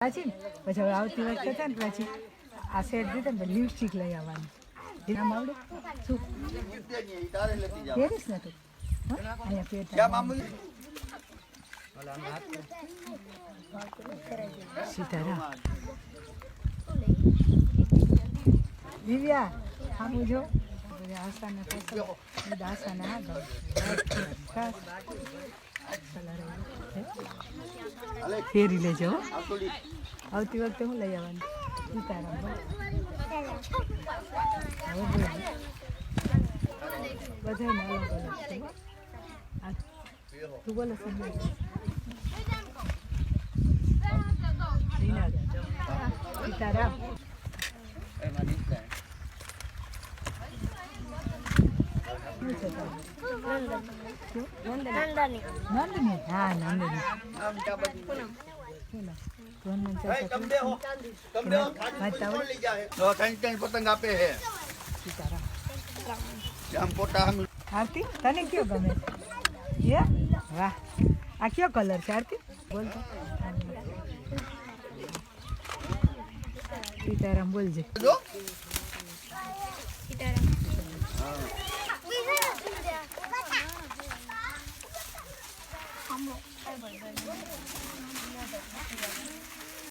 પછી પછી હવે આવતી વખતે છે ને પછી આ સેટ દીધે ને લિપસ્ટિક લઈ આવવાની નામ આવડે શું પહેરીશ ને તું અહીંયા પહેરતા સીતારામ દિવ્યા આમ જો આસાને આસાને ફેરી લેજો આવતી વખતે હું લઈ આવવાની સીતારામ બધા અલગ અલગ છે તું બોલો સીતારામ નંદની હા નંદની પતંગ આપે છે આરતી તને કયો ગમે છે વાહ આ કયો કલર છે આરતી બોલ સીતારામ બોલજે